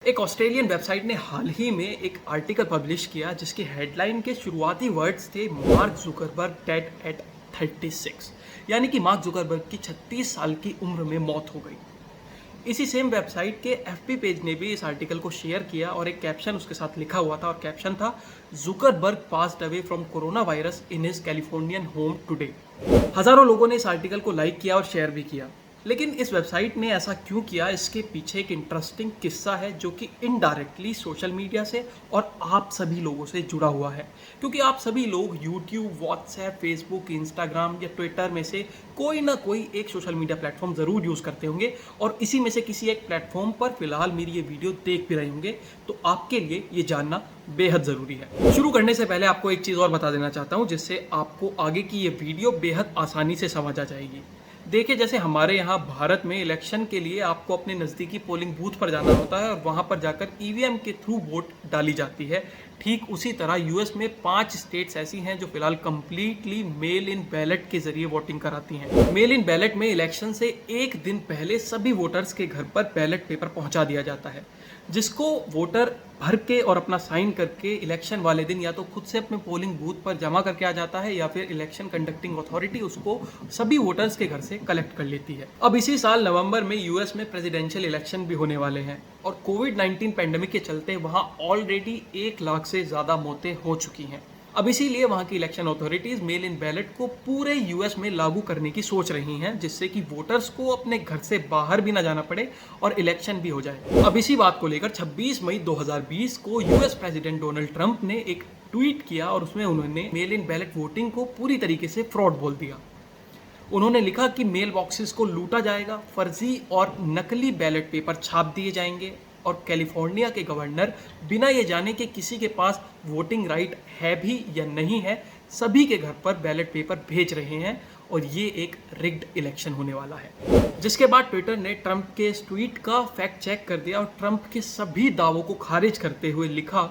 एक Australian website ने हाल ही में एक आर्टिकल पब्लिश किया जिसकी हेडलाइन के शुरुआती वर्ड्स थे मार्क जुकरबर्ग डेड एट 36, यानी कि मार्क जुकरबर्ग की 36 साल की उम्र में मौत हो गई। इसी सेम वेबसाइट के एफपी पेज ने भी इस आर्टिकल को शेयर किया और एक कैप्शन उसके साथ लिखा हुआ था और कैप्शन था Zuckerberg passed away from corona virus in his Californian home today. हजारों लोगों ने इस आर्टिकल को लाइक किया और शेयर भी किया, लेकिन इस वेबसाइट ने ऐसा क्यों किया, इसके पीछे एक इंटरेस्टिंग किस्सा है जो कि इनडायरेक्टली सोशल मीडिया से और आप सभी लोगों से जुड़ा हुआ है। क्योंकि आप सभी लोग यूट्यूब, व्हाट्सएप, फेसबुक, इंस्टाग्राम या ट्विटर में से कोई ना कोई एक सोशल मीडिया प्लेटफॉर्म ज़रूर यूज़ करते होंगे और इसी में से किसी एक प्लेटफॉर्म पर फिलहाल मेरी ये वीडियो देख भी रहे होंगे, तो आपके लिए ये जानना बेहद ज़रूरी है। शुरू करने से पहले आपको एक चीज़ और बता देना चाहता हूँ जिससे आपको आगे की ये वीडियो बेहद आसानी से समझ आ जाएगी। देखिए, जैसे हमारे यहाँ भारत में इलेक्शन के लिए आपको अपने नज़दीकी पोलिंग बूथ पर जाना होता है और वहाँ पर जाकर ईवीएम के थ्रू वोट डाली जाती है, ठीक उसी तरह यूएस में 5 स्टेट्स ऐसी हैं जो फिलहाल कंप्लीटली मेल इन बैलेट के जरिए वोटिंग कराती हैं। मेल इन बैलेट में इलेक्शन से एक दिन पहले सभी वोटर्स के घर पर बैलेट पेपर पहुँचा दिया जाता है, जिसको वोटर भर के और अपना साइन करके इलेक्शन वाले दिन या तो खुद से अपने पोलिंग बूथ पर जमा करके आ जाता है या फिर इलेक्शन कंडक्टिंग अथॉरिटी उसको सभी वोटर्स के घर से कलेक्ट कर लेती है। अब इसी साल नवंबर में यूएस में प्रेसिडेंशियल इलेक्शन भी होने वाले हैं और कोविड-19 पैंडेमिक के चलते वहां ऑलरेडी 1 लाख से ज़्यादा मौतें हो चुकी हैं। अब इसीलिए वहाँ की इलेक्शन अथॉरिटीज़ मेल इन बैलेट को पूरे यूएस में लागू करने की सोच रही हैं, जिससे कि वोटर्स को अपने घर से बाहर भी ना जाना पड़े और इलेक्शन भी हो जाए। अब इसी बात को लेकर 26 मई 2020 को यूएस प्रेसिडेंट डोनाल्ड ट्रंप ने एक ट्वीट किया और उसमें उन्होंने मेल इन बैलेट वोटिंग को पूरी तरीके से फ्रॉड बोल दिया। उन्होंने लिखा कि मेल बॉक्सेस को लूटा जाएगा, फर्जी और नकली बैलेट पेपर छाप दिए जाएंगे और कैलिफोर्निया के गवर्नर बिना ये जाने कि किसी के पास वोटिंग राइट है भी या नहीं है, सभी के घर पर बैलेट पेपर भेज रहे हैं और ये एक रिग्ड इलेक्शन होने वाला है। जिसके बाद ट्विटर ने ट्रंप के इस ट्वीट का फैक्ट चेक कर दिया और ट्रंप के सभी दावों को खारिज करते हुए लिखा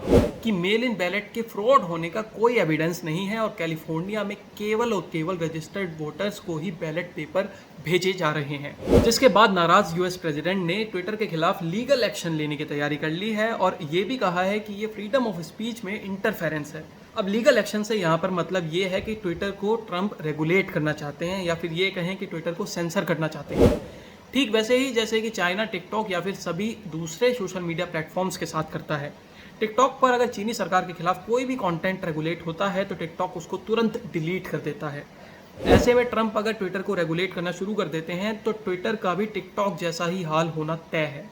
कि मेल इन बैलेट के फ्रॉड होने का कोई एविडेंस नहीं है और कैलिफोर्निया में केवल और केवल रजिस्टर्ड वोटर्स को ही बैलेट पेपर भेजे जा रहे हैं। जिसके बाद नाराज यूएस प्रेसिडेंट ने ट्विटर के खिलाफ लीगल एक्शन लेने की तैयारी कर ली है और ये भी कहा है कि ये फ्रीडम ऑफ स्पीच में इंटरफेरेंस है। अब लीगल एक्शन से यहाँ पर मतलब ये है कि ट्विटर को ट्रंप रेगुलेट करना चाहते हैं या फिर ये कहें कि ट्विटर को सेंसर करना चाहते हैं, ठीक वैसे ही जैसे कि चाइना टिकटॉक या फिर सभी दूसरे सोशल मीडिया प्लेटफॉर्म्स के साथ करता है। टिकटॉक पर अगर चीनी सरकार के खिलाफ कोई भी कंटेंट रेगुलेट होता है तो टिकटॉक उसको तुरंत डिलीट कर देता है। ऐसे में ट्रंप अगर ट्विटर को रेगुलेट करना शुरू कर देते हैं तो ट्विटर का भी टिकटॉक जैसा ही हाल होना तय है।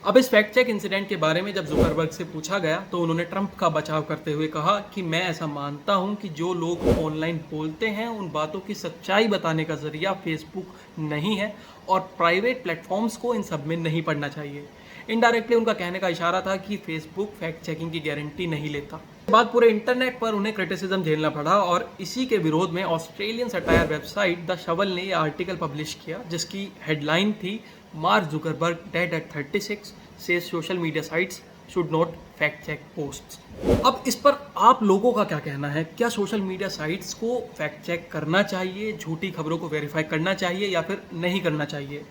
अब इस फैक्ट चेक इंसिडेंट के बारे में जब जुकरबर्ग से पूछा गया तो उन्होंने ट्रंप का बचाव करते हुए कहा कि मैं ऐसा मानता हूं कि जो लोग ऑनलाइन बोलते हैं उन बातों की सच्चाई बताने का जरिया फेसबुक नहीं है और प्राइवेट प्लेटफॉर्म्स को इन सब में नहीं पढ़ना चाहिए। इनडायरेक्टली उनका कहने का इशारा था कि फेसबुक फैक्ट चेकिंग की गारंटी नहीं लेता। बाद पूरे इंटरनेट पर उन्हें क्रिटिसिज्म झेलना पड़ा और इसी के विरोध में Australian satire website the Shovel ने यह आर्टिकल पब्लिश किया जिसकी हेडलाइन थी Mark Zuckerberg dead at 36 says social media sites should not fact check posts. अब इस पर आप लोगों का क्या कहना है? क्या सोशल मीडिया साइट्स को फैक्ट चेक करना चाहिए, झूठी खबरों को वेरीफाई करना चाहिए या फिर नहीं करना चाहिए?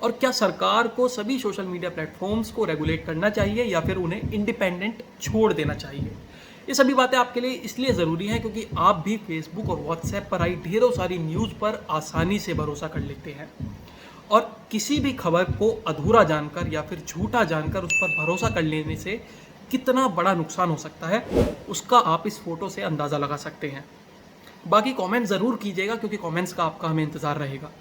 और क्या सरकार को सभी सोशल मीडिया प्लेटफॉर्म्स को रेगुलेट करना चाहिए या फिर उन्हें इंडिपेंडेंट छोड़ देना चाहिए? ये सभी बातें आपके लिए इसलिए ज़रूरी हैं क्योंकि आप भी फेसबुक और व्हाट्सएप पर आई ढेरों सारी न्यूज़ पर आसानी से भरोसा कर लेते हैं और किसी भी खबर को अधूरा जानकर या फिर झूठा जानकर उस पर भरोसा कर लेने से कितना बड़ा नुकसान हो सकता है उसका आप इस फोटो से अंदाज़ा लगा सकते हैं। बाकी कमेंट ज़रूर कीजिएगा क्योंकि कमेंट्स का आपका हमें इंतज़ार रहेगा।